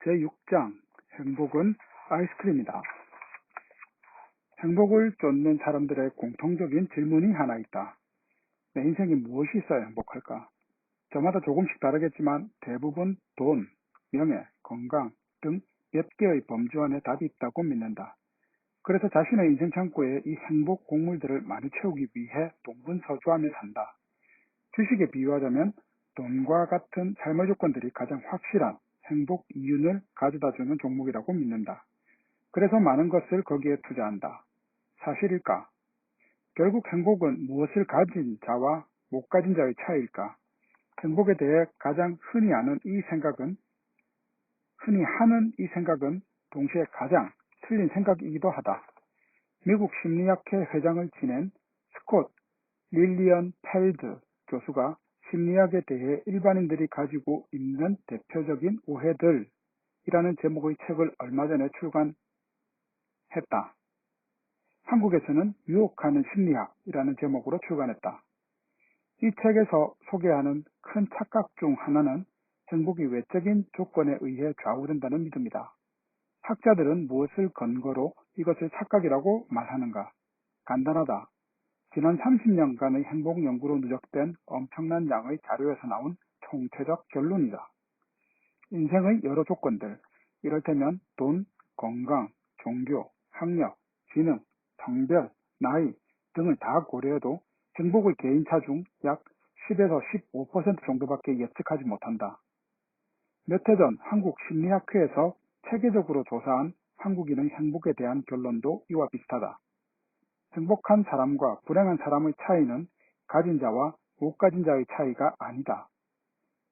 제6장 행복은 아이스크림이다. 행복을 쫓는 사람들의 공통적인 질문이 하나 있다. 내 인생에 무엇이 있어야 행복할까? 저마다 조금씩 다르겠지만 대부분 돈, 명예, 건강 등 몇 개의 범주 안에 답이 있다고 믿는다. 그래서 자신의 인생 창고에 이 행복 곡물들을 많이 채우기 위해 동분서주하며 산다. 주식에 비유하자면 돈과 같은 삶의 조건들이 가장 확실한 행복 이윤을 가져다주는 종목이라고 믿는다. 그래서 많은 것을 거기에 투자한다. 사실일까? 결국 행복은 무엇을 가진 자와 못 가진 자의 차이일까? 행복에 대해 가장 흔히 하는 이 생각은 동시에 가장 틀린 생각이기도 하다. 미국 심리학회 회장을 지낸 스콧 릴리언 펠드 교수가 심리학에 대해 일반인들이 가지고 있는 대표적인 오해들이라는 제목의 책을 얼마 전에 출간했다. 한국에서는 유혹하는 심리학이라는 제목으로 출간했다. 이 책에서 소개하는 큰 착각 중 하나는 행복이 외적인 조건에 의해 좌우된다는 믿음이다. 학자들은 무엇을 근거로 이것을 착각이라고 말하는가? 간단하다. 지난 30년간의 행복 연구로 누적된 엄청난 양의 자료에서 나온 총체적 결론이다. 인생의 여러 조건들, 이를테면 돈, 건강, 종교, 학력, 지능, 성별, 나이 등을 다 고려해도 행복의 개인차 중 약 10에서 15% 정도밖에 예측하지 못한다. 몇 해 전 한국심리학회에서 체계적으로 조사한 한국인의 행복에 대한 결론도 이와 비슷하다. 행복한 사람과 불행한 사람의 차이는 가진 자와 못 가진 자의 차이가 아니다.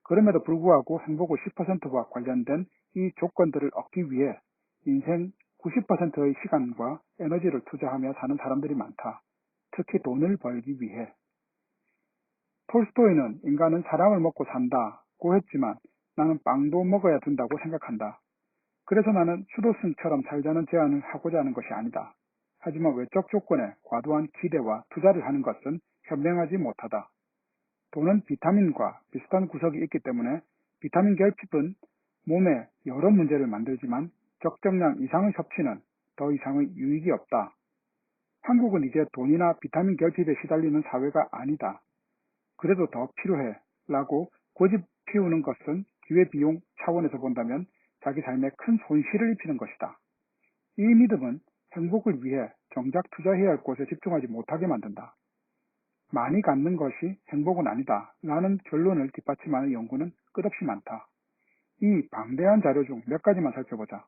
그럼에도 불구하고 행복의 10%와 관련된 이 조건들을 얻기 위해 인생 90%의 시간과 에너지를 투자하며 사는 사람들이 많다. 특히 돈을 벌기 위해. 톨스토이는 인간은 사람을 먹고 산다고 했지만 나는 빵도 먹어야 된다고 생각한다. 그래서 나는 추도승처럼 살자는 제안을 하고자 하는 것이 아니다. 하지만 외적 조건에 과도한 기대와 투자를 하는 것은 현명하지 못하다. 돈은 비타민과 비슷한 구석이 있기 때문에 비타민 결핍은 몸에 여러 문제를 만들지만 적정량 이상의 섭취는 더 이상의 유익이 없다. 한국은 이제 돈이나 비타민 결핍에 시달리는 사회가 아니다. 그래도 더 필요해 라고 고집 피우는 것은 기회비용 차원에서 본다면 자기 삶에 큰 손실을 입히는 것이다. 이 믿음은 행복을 위해 정작 투자해야 할 곳에 집중하지 못하게 만든다. 많이 갖는 것이 행복은 아니다 라는 결론을 뒷받침하는 연구는 끝없이 많다. 이 방대한 자료 중 몇 가지만 살펴보자.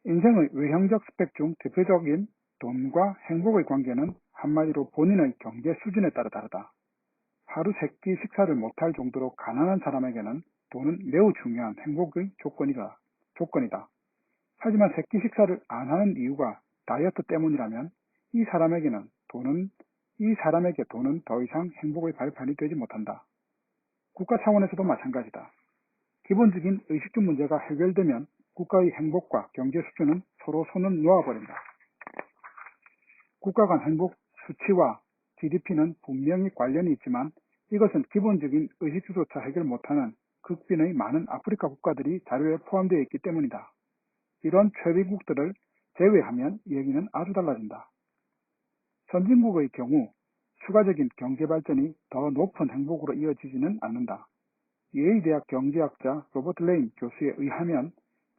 인생의 외형적 스펙 중 대표적인 돈과 행복의 관계는 한마디로 본인의 경제 수준에 따라 다르다. 하루 3끼 식사를 못할 정도로 가난한 사람에게는 돈은 매우 중요한 행복의 조건이다. 하지만 3끼 식사를 안 하는 이유가 다이어트 때문이라면 이 사람에게 돈은 더 이상 행복의 발판이 되지 못한다. 국가 차원에서도 마찬가지다. 기본적인 의식주 문제가 해결되면 국가의 행복과 경제 수준은 서로 손을 놓아버린다. 국가 간 행복 수치와 GDP는 분명히 관련이 있지만 이것은 기본적인 의식주조차 해결 못하는 극빈의 많은 아프리카 국가들이 자료에 포함되어 있기 때문이다. 이런 최빈국들을 제외하면 얘기는 아주 달라진다. 선진국의 경우 추가적인 경제 발전이 더 높은 행복으로 이어지지는 않는다. 예일대학 경제학자 로버트 레인 교수에 의하면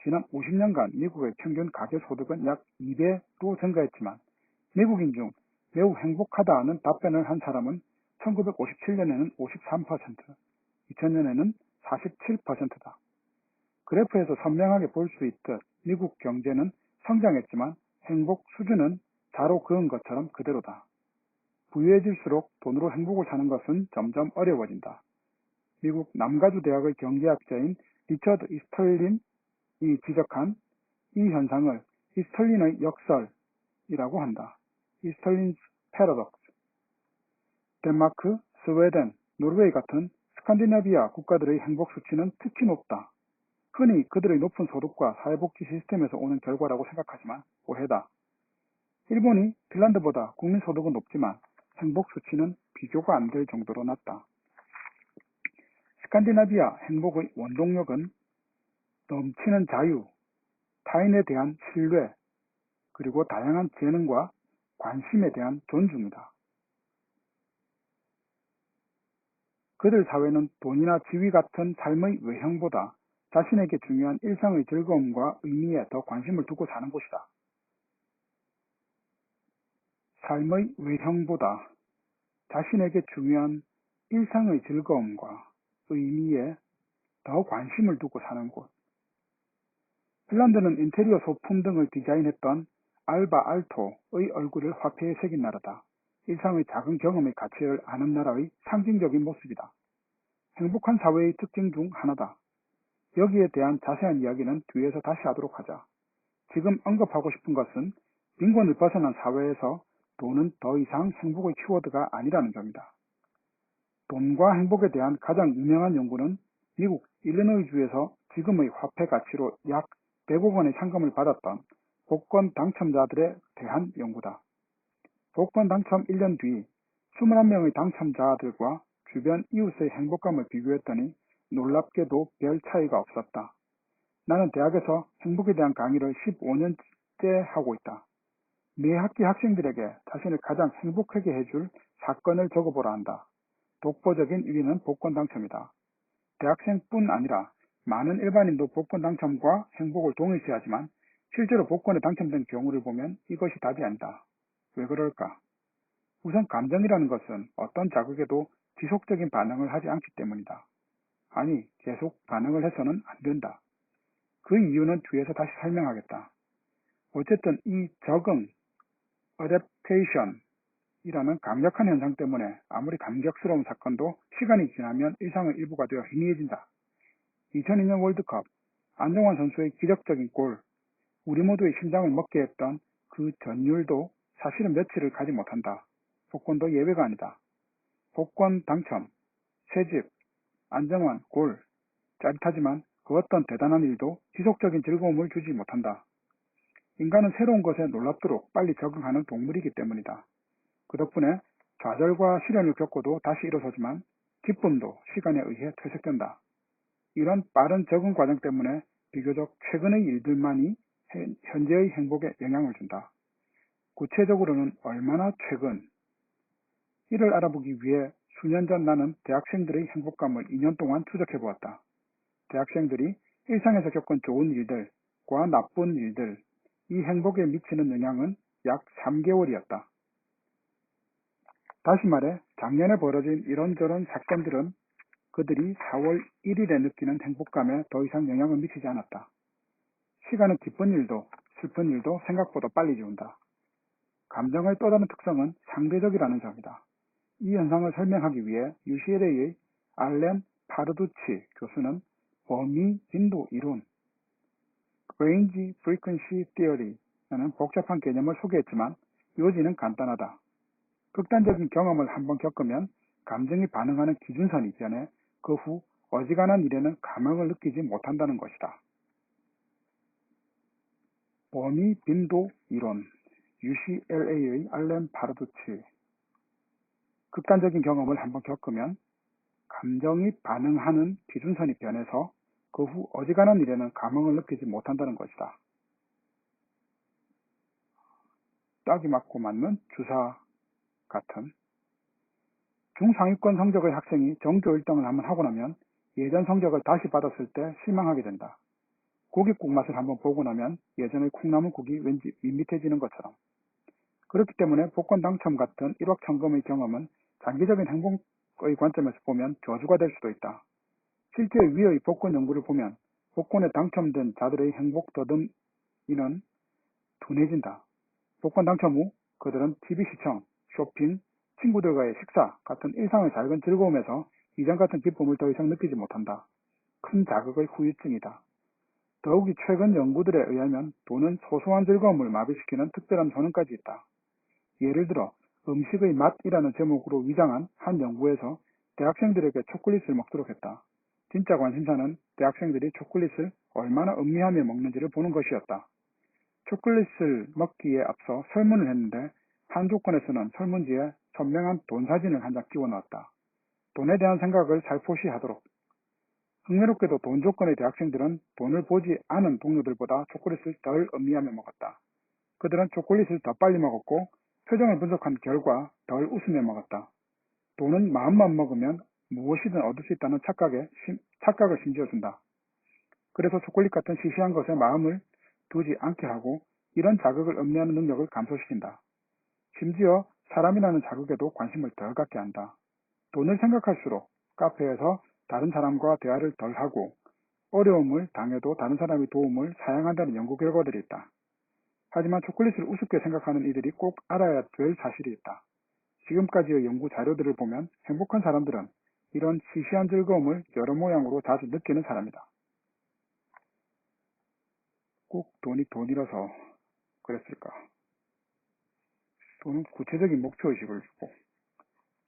지난 50년간 미국의 평균 가계소득은 약 2배로 증가했지만 미국인 중 매우 행복하다는 답변을 한 사람은 1957년에는 53%, 2000년에는 47%다. 그래프에서 선명하게 볼 수 있듯 미국 경제는 성장했지만 행복 수준은 자로 그은 것처럼 그대로다. 부유해질수록 돈으로 행복을 사는 것은 점점 어려워진다. 미국 남가주 대학의 경제학자인 리처드 이스털린이 지적한 이 현상을 이스털린의 역설이라고 한다. 이스털린's paradox. 덴마크, 스웨덴, 노르웨이 같은 스칸디나비아 국가들의 행복 수치는 특히 높다. 흔히 그들의 높은 소득과 사회복지 시스템에서 오는 결과라고 생각하지만 오해다. 일본이 핀란드보다 국민소득은 높지만 행복 수치는 비교가 안 될 정도로 낮다. 스칸디나비아 행복의 원동력은 넘치는 자유, 타인에 대한 신뢰, 그리고 다양한 재능과 관심에 대한 존중이다. 그들 사회는 돈이나 지위 같은 삶의 외형보다 자신에게 중요한 일상의 즐거움과 의미에 더 관심을 두고 사는 곳이다. 삶의 외형보다 자신에게 중요한 일상의 즐거움과 의미에 더 관심을 두고 사는 곳. 핀란드는 인테리어 소품 등을 디자인했던 알바 알토의 얼굴을 화폐에 새긴 나라다. 일상의 작은 경험의 가치를 아는 나라의 상징적인 모습이다. 행복한 사회의 특징 중 하나다. 여기에 대한 자세한 이야기는 뒤에서 다시 하도록 하자. 지금 언급하고 싶은 것은 빈곤을 벗어난 사회에서 돈은 더 이상 행복의 키워드가 아니라는 점이다. 돈과 행복에 대한 가장 유명한 연구는 미국 일리노이주에서 지금의 화폐 가치로 약 100억 원의 상금을 받았던 복권 당첨자들에 대한 연구다. 복권 당첨 1년 뒤 21명의 당첨자들과 주변 이웃의 행복감을 비교했더니 놀랍게도 별 차이가 없었다. 나는 대학에서 행복에 대한 강의를 15년째 하고 있다. 매 학기 학생들에게 자신을 가장 행복하게 해줄 사건을 적어보라 한다. 독보적인 1위는 복권 당첨이다. 대학생뿐 아니라 많은 일반인도 복권 당첨과 행복을 동일시하지만 실제로 복권에 당첨된 경우를 보면 이것이 답이 아니다. 왜 그럴까? 우선 감정이라는 것은 어떤 자극에도 지속적인 반응을 하지 않기 때문이다. 아니, 계속 반응을 해서는 안 된다. 그 이유는 뒤에서 다시 설명하겠다. 어쨌든 이 적응, adaptation 이라는 강력한 현상 때문에 아무리 감격스러운 사건도 시간이 지나면 일상의 일부가 되어 희미해진다. 2002년 월드컵, 안정환 선수의 기적적인 골, 우리 모두의 심장을 먹게 했던 그 전율도 사실은 며칠을 가지 못한다. 복권도 예외가 아니다. 복권 당첨, 새집, 안정환, 골, 짜릿하지만 그 어떤 대단한 일도 지속적인 즐거움을 주지 못한다. 인간은 새로운 것에 놀랍도록 빨리 적응하는 동물이기 때문이다. 그 덕분에 좌절과 시련을 겪고도 다시 일어서지만 기쁨도 시간에 의해 퇴색된다. 이런 빠른 적응 과정 때문에 비교적 최근의 일들만이 현재의 행복에 영향을 준다. 구체적으로는 얼마나 최근? 이를 알아보기 위해 수년 전 나는 대학생들의 행복감을 2년 동안 추적해보았다. 대학생들이 일상에서 겪은 좋은 일들과 나쁜 일들, 이 행복에 미치는 영향은 약 3개월이었다. 다시 말해 작년에 벌어진 이런저런 사건들은 그들이 4월 1일에 느끼는 행복감에 더 이상 영향을 미치지 않았다. 시간은 기쁜 일도 슬픈 일도 생각보다 빨리 지운다. 감정의 또 다른 특성은 상대적이라는 점이다. 이 현상을 설명하기 위해 UCLA의 알렌 파르두치 교수는 범위 빈도 이론, Range Frequency Theory라는 복잡한 개념을 소개했지만 요지는 간단하다. 극단적인 경험을 한번 겪으면 감정이 반응하는 기준선이 변해 그 후 어지간한 일에는 감흥을 느끼지 못한다는 것이다. 범위 빈도 이론, UCLA의 알렌 파르두치. 극단적인 경험을 한번 겪으면 감정이 반응하는 기준선이 변해서 그 후 어지간한 일에는 감흥을 느끼지 못한다는 것이다. 딱이 맞고 맞는 주사 같은 중상위권 성적의 학생이 전교 1등을 한번 하고 나면 예전 성적을 다시 받았을 때 실망하게 된다. 고깃국 맛을 한번 보고 나면 예전의 콩나물국이 왠지 밋밋해지는 것처럼. 그렇기 때문에 복권 당첨 같은 일확천금의 경험은 장기적인 행복의 관점에서 보면 저주가 될 수도 있다. 실제 위의 복권 연구를 보면 복권에 당첨된 자들의 행복 더듬이는 둔해진다. 복권 당첨 후 그들은 TV 시청, 쇼핑, 친구들과의 식사 같은 일상의 작은 즐거움에서 이전 같은 기쁨을 더 이상 느끼지 못한다. 큰 자극의 후유증이다. 더욱이 최근 연구들에 의하면 돈은 소소한 즐거움을 마비시키는 특별한 효능까지 있다. 예를 들어 음식의 맛이라는 제목으로 위장한 한 연구에서 대학생들에게 초콜릿을 먹도록 했다. 진짜 관심사는 대학생들이 초콜릿을 얼마나 음미하며 먹는지를 보는 것이었다. 초콜릿을 먹기에 앞서 설문을 했는데 한 조건에서는 설문지에 선명한 돈 사진을 한 장 끼워 넣었다. 돈에 대한 생각을 살포시 하도록. 흥미롭게도 돈 조건의 대학생들은 돈을 보지 않은 동료들보다 초콜릿을 덜 음미하며 먹었다. 그들은 초콜릿을 더 빨리 먹었고 표정을 분석한 결과 덜 웃으며 먹었다. 돈은 마음만 먹으면 무엇이든 얻을 수 있다는 착각을 심지어준다. 그래서 초콜릿 같은 시시한 것에 마음을 두지 않게 하고 이런 자극을 음미하는 능력을 감소시킨다. 심지어 사람이라는 자극에도 관심을 덜 갖게 한다. 돈을 생각할수록 카페에서 다른 사람과 대화를 덜 하고 어려움을 당해도 다른 사람의 도움을 사양한다는 연구 결과들이 있다. 하지만 초콜릿을 우습게 생각하는 이들이 꼭 알아야 될 사실이 있다. 지금까지의 연구 자료들을 보면 행복한 사람들은 이런 시시한 즐거움을 여러 모양으로 자주 느끼는 사람이다. 꼭 돈이 돈이라서 그랬을까? 돈은 구체적인 목표의식을 주고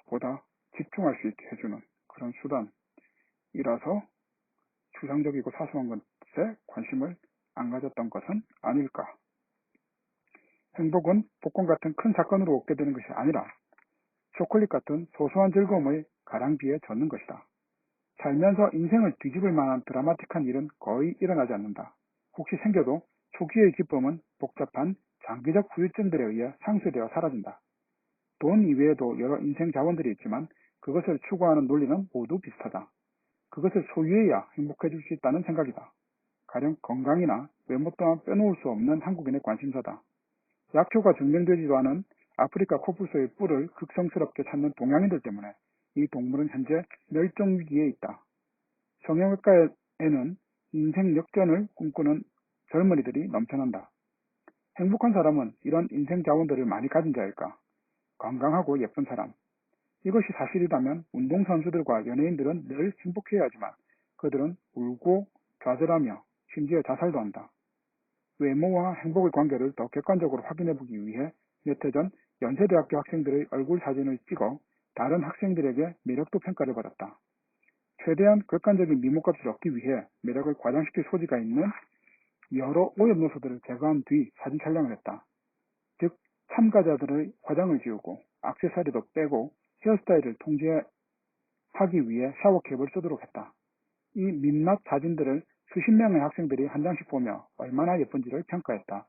보다 집중할 수 있게 해주는 그런 수단이라서 추상적이고 사소한 것에 관심을 안 가졌던 것은 아닐까? 행복은 복권 같은 큰 사건으로 얻게 되는 것이 아니라 초콜릿 같은 소소한 즐거움의 가랑비에 젖는 것이다. 살면서 인생을 뒤집을 만한 드라마틱한 일은 거의 일어나지 않는다. 혹시 생겨도 초기의 기쁨은 복잡한 장기적 후유증들에 의해 상쇄되어 사라진다. 돈 이외에도 여러 인생 자원들이 있지만 그것을 추구하는 논리는 모두 비슷하다. 그것을 소유해야 행복해질 수 있다는 생각이다. 가령 건강이나 외모 또한 빼놓을 수 없는 한국인의 관심사다. 약효가 증명되지도 않은 아프리카 코뿔소의 뿔을 극성스럽게 찾는 동양인들 때문에 이 동물은 현재 멸종 위기에 있다. 성형외과에는 인생 역전을 꿈꾸는 젊은이들이 넘쳐난다. 행복한 사람은 이런 인생 자원들을 많이 가진 자일까? 건강하고 예쁜 사람. 이것이 사실이라면 운동선수들과 연예인들은 늘 행복해야 하지만 그들은 울고 좌절하며 심지어 자살도 한다. 외모와 행복의 관계를 더 객관적으로 확인해보기 위해 몇 해 전 연세대학교 학생들의 얼굴 사진을 찍어 다른 학생들에게 매력도 평가를 받았다. 최대한 객관적인 미모값을 얻기 위해 매력을 과장시킬 소지가 있는 여러 오염 요소들을 제거한 뒤 사진 촬영을 했다. 즉 참가자들의 화장을 지우고 액세서리도 빼고 헤어스타일을 통제하기 위해 샤워캡을 쓰도록 했다. 이 민낯 사진들을 수십 명의 학생들이 한 장씩 보며 얼마나 예쁜지를 평가했다.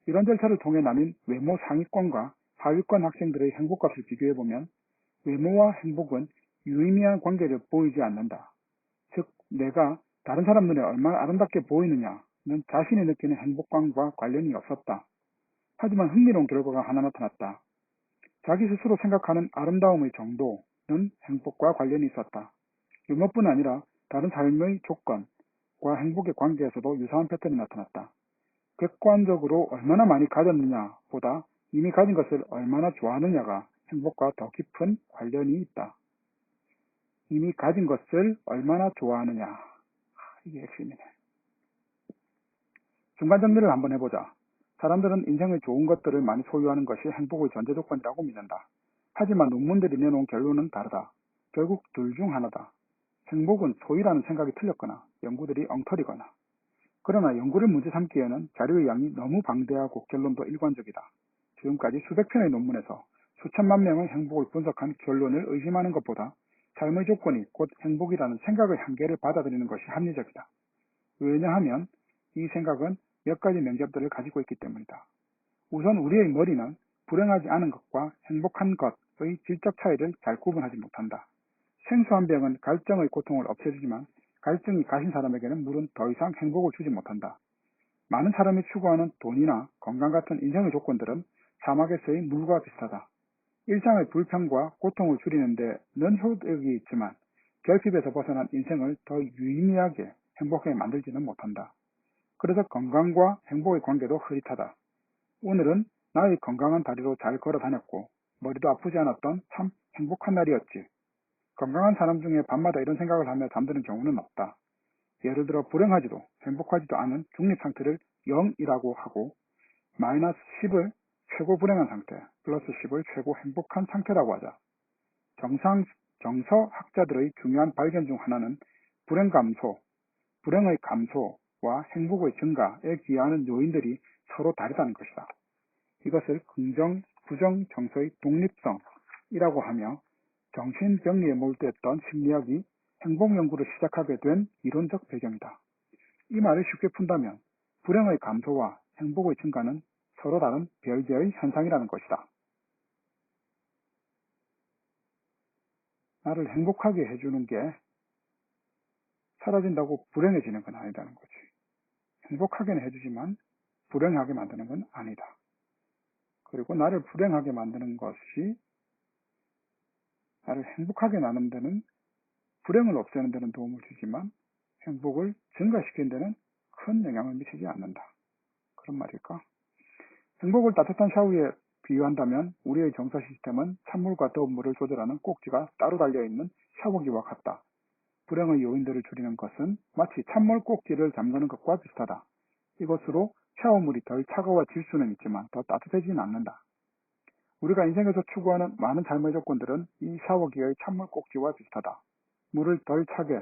이런 절차를 통해 나뉜 외모 상위권과 하위권 학생들의 행복값을 비교해보면 외모와 행복은 유의미한 관계를 보이지 않는다. 즉 내가 다른 사람 눈에 얼마나 아름답게 보이느냐는 자신이 느끼는 행복감과 관련이 없었다. 하지만 흥미로운 결과가 하나 나타났다. 자기 스스로 생각하는 아름다움의 정도는 행복과 관련이 있었다. 유머뿐 아니라 다른 삶의 조건과 행복의 관계에서도 유사한 패턴이 나타났다. 객관적으로 얼마나 많이 가졌느냐 보다 이미 가진 것을 얼마나 좋아하느냐가 행복과 더 깊은 관련이 있다. 이미 가진 것을 얼마나 좋아하느냐. 이게 핵심이네. 중간 정리를 한번 해보자. 사람들은 인생의 좋은 것들을 많이 소유하는 것이 행복의 전제 조건이라고 믿는다. 하지만 논문들이 내놓은 결론은 다르다. 결국 둘 중 하나다. 행복은 소유라는 생각이 틀렸거나 연구들이 엉터리거나. 그러나 연구를 문제 삼기에는 자료의 양이 너무 방대하고 결론도 일관적이다. 지금까지 수백 편의 논문에서 수천만 명의 행복을 분석한 결론을 의심하는 것보다 삶의 조건이 곧 행복이라는 생각의 한계를 받아들이는 것이 합리적이다. 왜냐하면 이 생각은 몇 가지 명제들을 가지고 있기 때문이다. 우선 우리의 머리는 불행하지 않은 것과 행복한 것의 질적 차이를 잘 구분하지 못한다. 생수한 병은 갈증의 고통을 없애주지만 갈증이 가신 사람에게는 물은 더 이상 행복을 주지 못한다. 많은 사람이 추구하는 돈이나 건강 같은 인생의 조건들은 사막에서의 물과 비슷하다. 일상의 불평과 고통을 줄이는 데는 효력이 있지만 결핍에서 벗어난 인생을 더 유의미하게 행복하게 만들지는 못한다. 그래서 건강과 행복의 관계도 흐릿하다. 오늘은 나의 건강한 다리로 잘 걸어 다녔고 머리도 아프지 않았던 참 행복한 날이었지. 건강한 사람 중에 밤마다 이런 생각을 하며 잠드는 경우는 없다. 예를 들어 불행하지도 행복하지도 않은 중립 상태를 0이라고 하고 마이너스 10을 최고 불행한 상태, 플러스 10을 최고 행복한 상태라고 하자. 정서학자들의 중요한 발견 중 하나는 불행 감소, 불행의 감소와 행복의 증가에 기여하는 요인들이 서로 다르다는 것이다. 이것을 긍정, 부정 정서의 독립성이라고 하며 정신병리에 몰두했던 심리학이 행복 연구를 시작하게 된 이론적 배경이다. 이 말을 쉽게 푼다면 불행의 감소와 행복의 증가는 서로 다른 별개의 현상이라는 것이다. 나를 행복하게 해주는 게 사라진다고 불행해지는 건 아니다는 거지. 행복하게는 해주지만 불행하게 만드는 건 아니다. 그리고 나를 불행하게 만드는 것이 나를 행복하게 나누는 데는, 불행을 없애는 데는 도움을 주지만 행복을 증가시키는 데는 큰 영향을 미치지 않는다. 그런 말일까? 행복을 따뜻한 샤워에 비유한다면 우리의 정서 시스템은 찬물과 더운 물을 조절하는 꼭지가 따로 달려있는 샤워기와 같다. 불행의 요인들을 줄이는 것은 마치 찬물 꼭지를 잠그는 것과 비슷하다. 이것으로 샤워물이 덜 차가워질 수는 있지만 더 따뜻해지진 않는다. 우리가 인생에서 추구하는 많은 삶의 조건들은 이 샤워기의 찬물 꼭지와 비슷하다. 물을 덜 차게,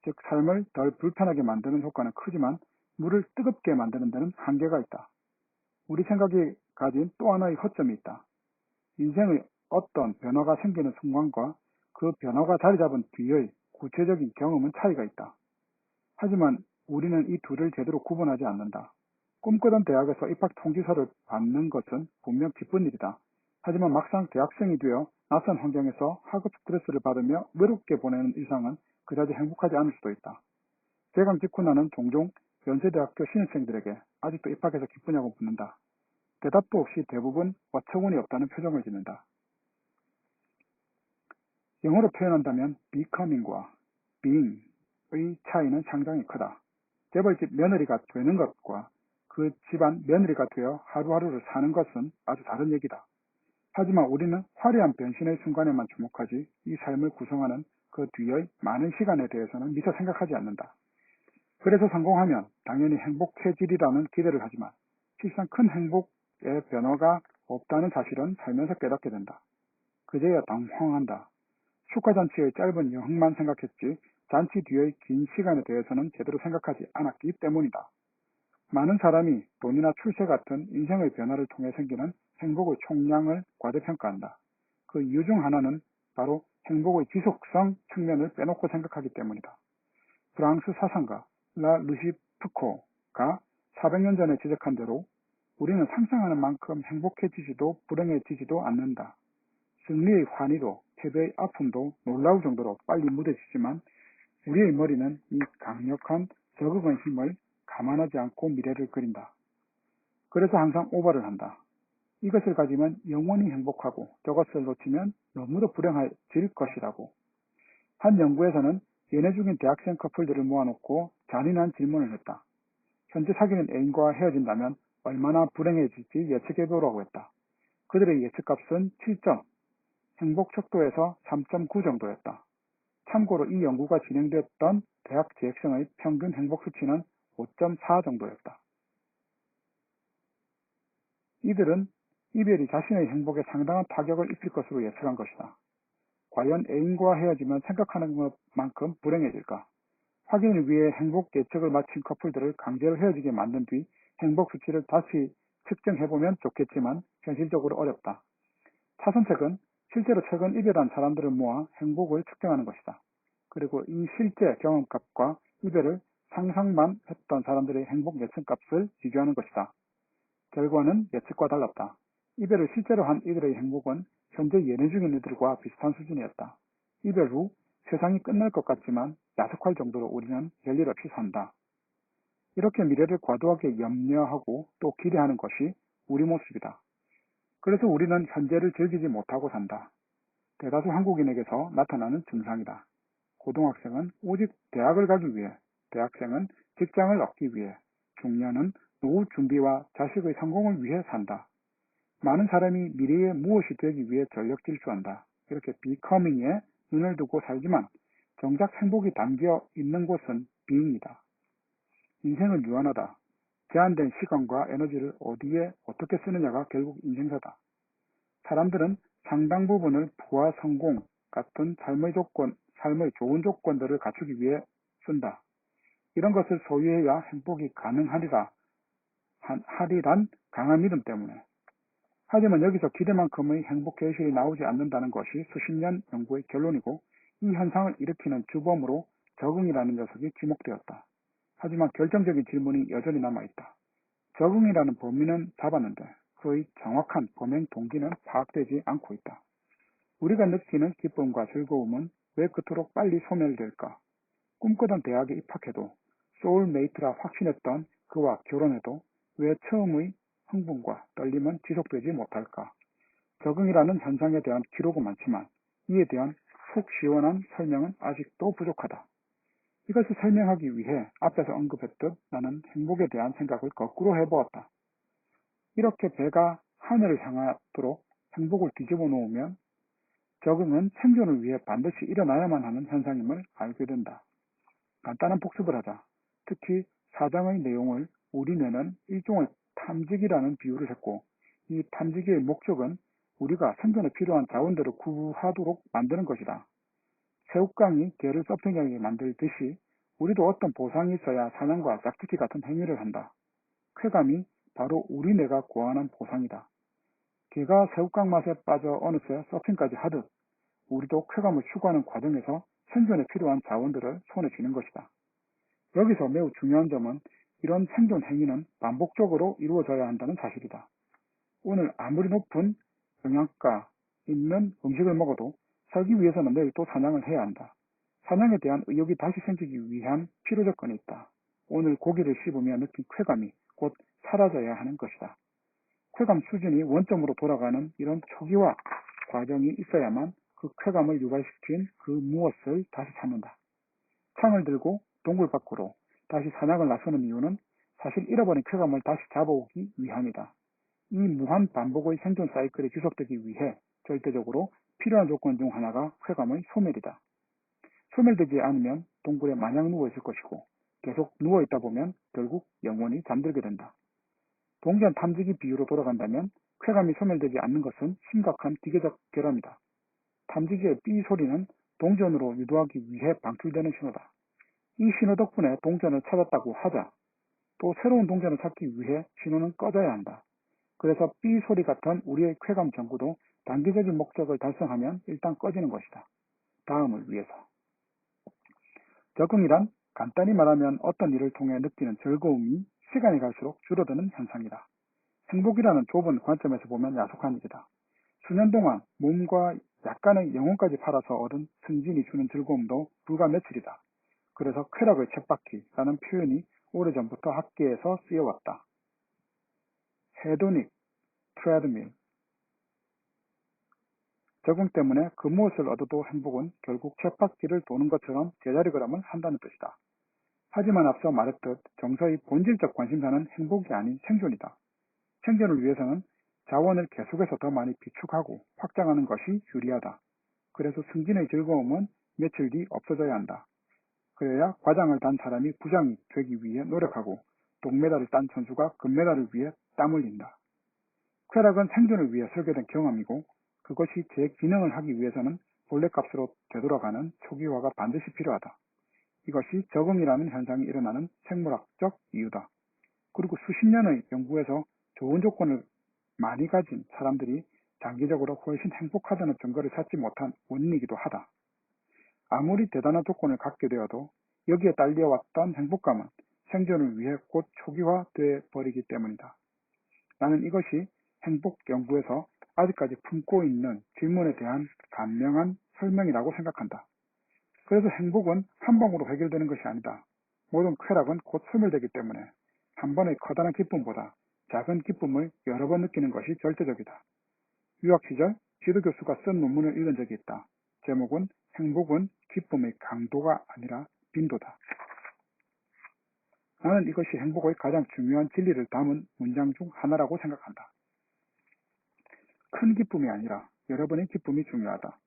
즉 삶을 덜 불편하게 만드는 효과는 크지만 물을 뜨겁게 만드는 데는 한계가 있다. 우리 생각이 가진 또 하나의 허점이 있다. 인생의 어떤 변화가 생기는 순간과 그 변화가 자리 잡은 뒤의 구체적인 경험은 차이가 있다. 하지만 우리는 이 둘을 제대로 구분하지 않는다. 꿈꾸던 대학에서 입학 통지서를 받는 것은 분명 기쁜 일이다. 하지만 막상 대학생이 되어 낯선 환경에서 학업 스트레스를 받으며 외롭게 보내는 일상은 그다지 행복하지 않을 수도 있다. 개강 직후 나는 종종 연세대학교 신입생들에게 아직도 입학해서 기쁘냐고 묻는다. 대답도 없이 대부분 어처구니 없다는 표정을 짓는다. 영어로 표현한다면 becoming과 being의 차이는 상당히 크다. 재벌집 며느리가 되는 것과 그 집안 며느리가 되어 하루하루를 사는 것은 아주 다른 얘기다. 하지만 우리는 화려한 변신의 순간에만 주목하지 이 삶을 구성하는 그 뒤의 많은 시간에 대해서는 미처 생각하지 않는다. 그래서 성공하면 당연히 행복해지리라는 기대를 하지만 실상 큰 행복의 변화가 없다는 사실은 살면서 깨닫게 된다. 그제야 당황한다. 축하잔치의 짧은 여행만 생각했지 잔치 뒤의 긴 시간에 대해서는 제대로 생각하지 않았기 때문이다. 많은 사람이 돈이나 출세 같은 인생의 변화를 통해 생기는 행복의 총량을 과대평가한다. 그 이유 중 하나는 바로 행복의 지속성 측면을 빼놓고 생각하기 때문이다. 프랑스 사상가 라 루시프코가 400년 전에 지적한 대로 우리는 상상하는 만큼 행복해지지도 불행해지지도 않는다. 승리의 환희도 패배의 아픔도 놀라울 정도로 빨리 무뎌지지만 우리의 머리는 이 강력한 저극의 힘을 감안하지 않고 미래를 그린다. 그래서 항상 오버를 한다. 이것을 가지면 영원히 행복하고 저것을 놓치면 너무도 불행해질 것이라고. 한 연구에서는 연애 중인 대학생 커플들을 모아놓고 잔인한 질문을 했다. 현재 사귀는 애인과 헤어진다면 얼마나 불행해질지 예측해보라고 했다. 그들의 예측값은 7점, 행복 척도에서 3.9 정도였다. 참고로 이 연구가 진행됐던 대학 재학생의 평균 행복 수치는 5.4 정도였다. 이들은 이별이 자신의 행복에 상당한 타격을 입힐 것으로 예측한 것이다. 과연 애인과 헤어지면 생각하는 것만큼 불행해질까? 확인을 위해 행복 예측을 마친 커플들을 강제로 헤어지게 만든 뒤 행복 수치를 다시 측정해보면 좋겠지만 현실적으로 어렵다. 차선책은 실제로 최근 이별한 사람들을 모아 행복을 측정하는 것이다. 그리고 이 실제 경험값과 이별을 상상만 했던 사람들의 행복 예측값을 비교하는 것이다. 결과는 예측과 달랐다. 이별을 실제로 한 이들의 행복은 현재 연애 중인 이들과 비슷한 수준이었다. 이별 후 세상이 끝날 것 같지만 야속할 정도로 우리는 별일 없이 산다. 이렇게 미래를 과도하게 염려하고 또 기대하는 것이 우리 모습이다. 그래서 우리는 현재를 즐기지 못하고 산다. 대다수 한국인에게서 나타나는 증상이다. 고등학생은 오직 대학을 가기 위해, 대학생은 직장을 얻기 위해, 중년은 노후 준비와 자식의 성공을 위해 산다. 많은 사람이 미래에 무엇이 되기 위해 전력 질주한다. 이렇게 becoming에 눈을 두고 살지만 정작 행복이 담겨 있는 곳은 being이다. 인생은 유한하다. 제한된 시간과 에너지를 어디에 어떻게 쓰느냐가 결국 인생사다. 사람들은 상당 부분을 부와 성공 같은 삶의 좋은 조건들을 갖추기 위해 쓴다. 이런 것을 소유해야 행복이 가능하리란 강한 믿음 때문에. 하지만 여기서 기대만큼의 행복 계실이 나오지 않는다는 것이 수십 년 연구의 결론이고 이 현상을 일으키는 주범으로 적응이라는 녀석이 지목되었다. 하지만 결정적인 질문이 여전히 남아있다. 적응이라는 범위는 잡았는데 그의 정확한 범행 동기는 파악되지 않고 있다. 우리가 느끼는 기쁨과 즐거움은 왜 그토록 빨리 소멸될까? 꿈꾸던 대학에 입학해도 소울메이트라 확신했던 그와 결혼해도 왜 처음의 흥분과 떨림은 지속되지 못할까? 적응이라는 현상에 대한 기록은 많지만 이에 대한 속 시원한 설명은 아직도 부족하다. 이것을 설명하기 위해 앞에서 언급했듯 나는 행복에 대한 생각을 거꾸로 해보았다. 이렇게 배가 하늘을 향하도록 행복을 뒤집어 놓으면 적응은 생존을 위해 반드시 일어나야만 하는 현상임을 알게 된다. 간단한 복습을 하자. 특히 4장의 내용을 우리 뇌는 일종의 탐지기라는 비유를 했고 이 탐지기의 목적은 우리가 생존에 필요한 자원들을 구하도록 만드는 것이다. 새우깡이 개를 서핑하게 만들듯이 우리도 어떤 보상이 있어야 사냥과 짝짓기 같은 행위를 한다. 쾌감이 바로 우리 뇌가 고안한 보상이다. 개가 새우깡 맛에 빠져 어느새 서핑까지 하듯 우리도 쾌감을 추구하는 과정에서 생존에 필요한 자원들을 손에 쥐는 것이다. 여기서 매우 중요한 점은 이런 생존 행위는 반복적으로 이루어져야 한다는 사실이다. 오늘 아무리 높은 영양가 있는 음식을 먹어도 살기 위해서는 내일 또 사냥을 해야 한다. 사냥에 대한 의욕이 다시 생기기 위한 필요 조건이 있다. 오늘 고기를 씹으며 느낀 쾌감이 곧 사라져야 하는 것이다. 쾌감 수준이 원점으로 돌아가는 이런 초기화 과정이 있어야만 그 쾌감을 유발시킨 그 무엇을 다시 찾는다. 창을 들고 동굴 밖으로 다시 사냥을 나서는 이유는 사실 잃어버린 쾌감을 다시 잡아오기 위함이다. 이 무한 반복의 생존 사이클이 지속되기 위해 절대적으로 필요한 조건 중 하나가 쾌감의 소멸이다. 소멸되지 않으면 동굴에 마냥 누워있을 것이고 계속 누워있다 보면 결국 영원히 잠들게 된다. 동전 탐지기 비유로 돌아간다면 쾌감이 소멸되지 않는 것은 심각한 기계적 결함이다. 탐지기의 삐 소리는 동전으로 유도하기 위해 방출되는 신호다. 이 신호 덕분에 동전을 찾았다고 하자 또 새로운 동전을 찾기 위해 신호는 꺼져야 한다. 그래서 삐 소리 같은 우리의 쾌감 전구도 단기적인 목적을 달성하면 일단 꺼지는 것이다. 다음을 위해서. 적응이란 간단히 말하면 어떤 일을 통해 느끼는 즐거움이 시간이 갈수록 줄어드는 현상이다. 행복이라는 좁은 관점에서 보면 야속한 일이다. 수년 동안 몸과 약간의 영혼까지 팔아서 얻은 승진이 주는 즐거움도 불과 며칠이다. 그래서 쾌락의 쳇바퀴라는 표현이 오래전부터 학계에서 쓰여왔다. 헤도닉, 트레드밀. 적응 때문에 그 무엇을 얻어도 행복은 결국 쳇바퀴를 도는 것처럼 제자리 걸음을 한다는 뜻이다. 하지만 앞서 말했듯 정서의 본질적 관심사는 행복이 아닌 생존이다. 생존을 위해서는 자원을 계속해서 더 많이 비축하고 확장하는 것이 유리하다. 그래서 승진의 즐거움은 며칠 뒤 없어져야 한다. 그래야 과장을 단 사람이 부장이 되기 위해 노력하고 동메달을 딴 선수가 금메달을 위해 땀 흘린다. 쾌락은 생존을 위해 설계된 경험이고 그것이 제 기능을 하기 위해서는 본래값으로 되돌아가는 초기화가 반드시 필요하다. 이것이 적응이라는 현상이 일어나는 생물학적 이유다. 그리고 수십 년의 연구에서 좋은 조건을 많이 가진 사람들이 장기적으로 훨씬 행복하다는 증거를 찾지 못한 원인이기도 하다. 아무리 대단한 조건을 갖게 되어도 여기에 딸려왔던 행복감은 생존을 위해 곧 초기화돼 버리기 때문이다. 나는 이것이 행복 연구에서 아직까지 품고 있는 질문에 대한 간명한 설명이라고 생각한다. 그래서 행복은 한 방으로 해결되는 것이 아니다. 모든 쾌락은 곧 소멸되기 때문에 한 번의 커다란 기쁨보다 작은 기쁨을 여러 번 느끼는 것이 절대적이다. 유학 시절 지도 교수가 쓴 논문을 읽은 적이 있다. 제목은 행복은 기쁨의 강도가 아니라 빈도다. 나는 이것이 행복의 가장 중요한 진리를 담은 문장 중 하나라고 생각한다. 큰 기쁨이 아니라 여러분의 기쁨이 중요하다.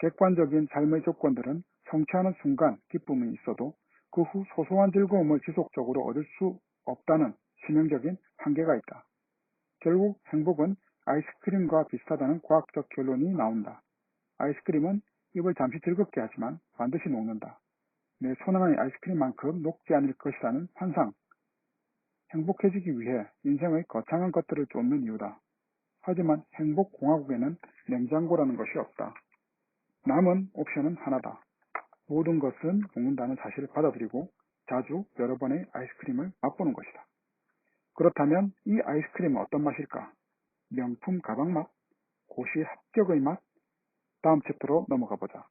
객관적인 삶의 조건들은 성취하는 순간 기쁨이 있어도 그 후 소소한 즐거움을 지속적으로 얻을 수 없다는 치명적인 한계가 있다. 결국 행복은 아이스크림과 비슷하다는 과학적 결론이 나온다. 아이스크림은 입을 잠시 즐겁게 하지만 반드시 녹는다. 내 손 안의 아이스크림만큼 녹지 않을 것이라는 환상. 행복해지기 위해 인생의 거창한 것들을 쫓는 이유다. 하지만 행복공화국에는 냉장고라는 것이 없다. 남은 옵션은 하나다. 모든 것은 먹는다는 사실을 받아들이고 자주 여러 번의 아이스크림을 맛보는 것이다. 그렇다면 이 아이스크림은 어떤 맛일까? 명품 가방 맛? 고시 합격의 맛? 다음 챕터로 넘어가 보자.